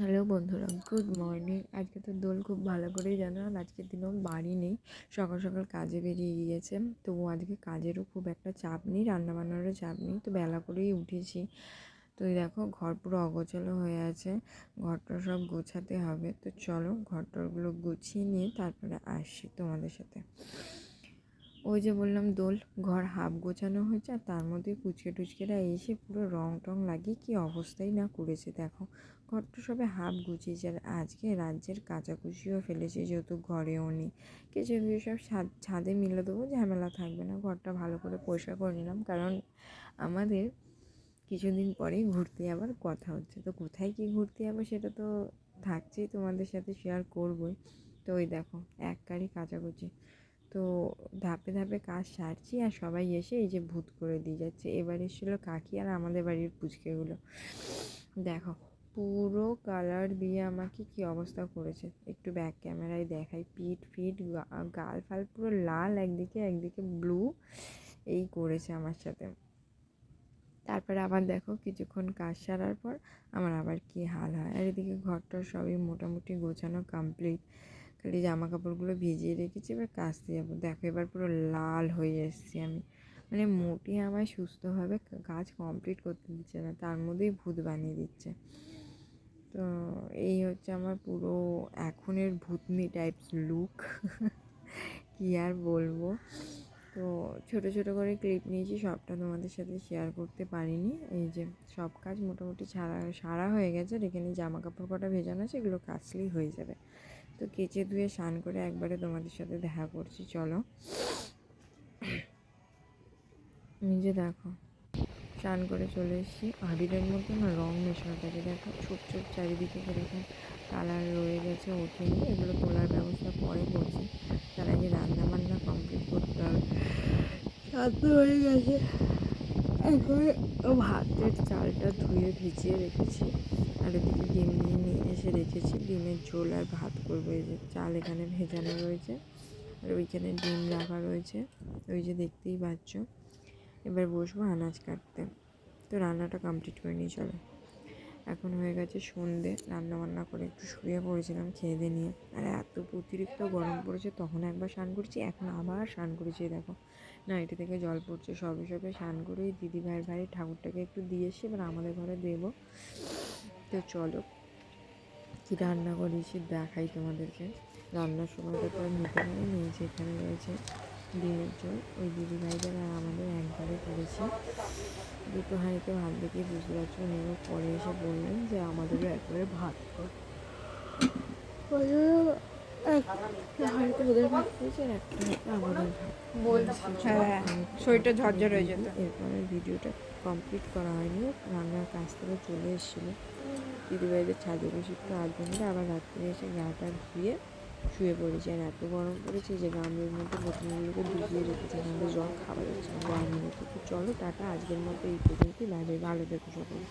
Hello বন্ধুরা, good morning. আজকে তো দোল খুব ভালো করেই জানো, আর আজকের দিনেও বাড়ি নেই, সকাল সকাল কাজে বেরিয়ে গিয়েছে। তো আজকে কাজেরও খুব একটা চাপ নেই, রান্নাবান্নারও চাপ নেই, তো বেলা করেই উঠেছি। তো এই দেখো ঘর পুরো অগোছালো হয়ে আছে, ঘরটা সব গোছাতে হবে। তো চলো ঘরটরগুলো গুছিয়ে নিয়ে তারপরে আসছি তোমাদের সাথে। ওই যে বললাম দোল, ঘর হাফ গোছানো হয়েছে, আর তার মধ্যে কুচকে টুচকেরা এসে পুরো রং টং লাগিয়ে কী অবস্থাই না করেছে। দেখো ঘরটা সবে হাফ গুছিয়েছে, আর আজকে রাজ্যের কাচাকুচিও ফেলেছে, যেহেতু ঘরেও নেই। কিছু কিছু সব ছাদে মিলে দেবো, ঝামেলা থাকবে না। ঘরটা ভালো করে পরিষ্কার করে নিলাম, কারণ আমাদের কিছুদিন পরেই ঘুরতে যাওয়ার কথা হচ্ছে। তো কোথায় কী ঘুরতে যাবো সেটা তো থাকছেই, তোমাদের সাথে শেয়ার করবোই। তো ওই দেখো এক গাড়ি কাচাকুচি, তো ধাপে ধাপে কাজ সারছি, আর সবাই এসে এই যে ভূত করে দিয়ে যাচ্ছে। এবার এসেছিলো কাকি আর আমাদের বাড়ির পুচকেগুলো। দেখো পুরো কালার দিয়ে আমাকে কি অবস্থা করেছে, একটু ব্যাক ক্যামেরায় দেখাই। পিঠ ফিট গাল ফাল পুরো লাল, একদিকে একদিকে ব্লু, এই করেছে আমার সাথে। তারপরে আবার দেখো কিছুক্ষণ কাজ সারার পর আমার আবার কি হাল হয়। আর এদিকে ঘরটা সবই মোটামুটি গোছানো কমপ্লিট, খালি জামা কাপড়গুলো ভিজিয়ে রেখেছি, এবার কাচতে যাবো। দেখো এবার পুরো লাল হয়ে এসেছি আমি, মানে মোটে আমায় সুস্থভাবে কাজ কমপ্লিট করতে দিচ্ছে না, তার মধ্যেই ভূত বানিয়ে দিচ্ছে। তো এই হচ্ছে আমার পুরো এখনের ভূতনি টাইপস লুক। কী আর বলবো। তো ছোট ছোট করে ক্লিপ নিয়েছি, সবটা তোমাদের সাথে শেয়ার করতে পারিনি। এই যে সব কাজ মোটামুটি সারা হয়ে গেছে, আর এখানে জামা কাপড় কটা ভেজানো আছে, এগুলো কাচলেই হয়ে যাবে। তো কেচে ধুয়ে স্নান করে একবারে তোমাদের সাথে দেখা করছি, চলো। নিজে দেখো স্নান করে চলে এসেছি, আবিরের মধ্যে না রং মেশানো থাকে। দেখো ছোপ ছোপ চারিদিকে কীরকম কালার রয়ে গেছে, ওঠেনি। এগুলো তোলার ব্যবস্থা পরে করছি, তার আগে রান্না বান্না কমপ্লিট করতে হবে। সাধ্য হয়ে গেছে, এখন ভাতের চালটা ধুয়ে ভিজিয়ে রেখেছি, আর এদিকে ডিম নিয়ে এসে রেখেছি। ডিমের ঝোল আর ভাত করবো। এই যে চাল এখানে ভেজানো রয়েছে, আর ওইখানে ডিম রাখা রয়েছে, ওই যে দেখতেই পাচ্ছ। এবার বসবো আনাজ কাটতে। তো রান্নাটা কমপ্লিট করে নিয়ে চলো। এখন হয়ে গেছে সন্ধে, রান্নাবান্না করে একটু শুয়ে পড়েছিলাম খেয়ে দিয়ে নিয়ে। আর এত অতিরিক্ত গরম পড়েছে, তখন একবার স্নান করেছি, এখন আবার স্নান করেছি। দেখো নাইটি থেকে জল পড়ছে। সবে সবে স্নান করে দিদি ভাইয়ের বাড়ি ঠাকুরটাকে একটু দিয়ে এসে এবার আমাদের ঘরে দেবো। তো চলো কী রান্না করেছি দেখাই তোমাদেরকে। রান্নার সময়টা তো আর নিতে পারিনি। এখানে রয়েছে ডিমের ঝোল, ওই দিদি ভাইদের আর আমাদের একবারে করেছি। দুটো হাঁড়িতে ভাত দেখে বুঝতে পারছো, নেমে পরে এসে বললেন যে আমাদেরও একবারে ভাত কর। একটা হাঁড়িতে ওদের ভাত করেছি, আর একটা হাঁড়িতে আমাদের ভাত বলছি। হ্যাঁ, শরীরটা ঝরঝর হয়ে যেত। এরপরে ভিডিওটা কমপ্লিট করা হয়নি, রান্নার কাজ থেকে চলে এসেছিলো দিদিভাইদের ছাদে বসে একটু আড্ডা মেরে আবার রাত্রে এসে গাটা ধুয়ে শুয়ে পড়েছি। আর এত গরম পড়েছে যে গামলির মধ্যে বোতলগুলোকে ডুবিয়ে রেখেছে, নাহলে জল খাওয়া যাচ্ছে না গরমের মধ্যে। তো চলো টাটা, আজকের মতো এই পর্যন্তই। ভালো থেকো সকলে।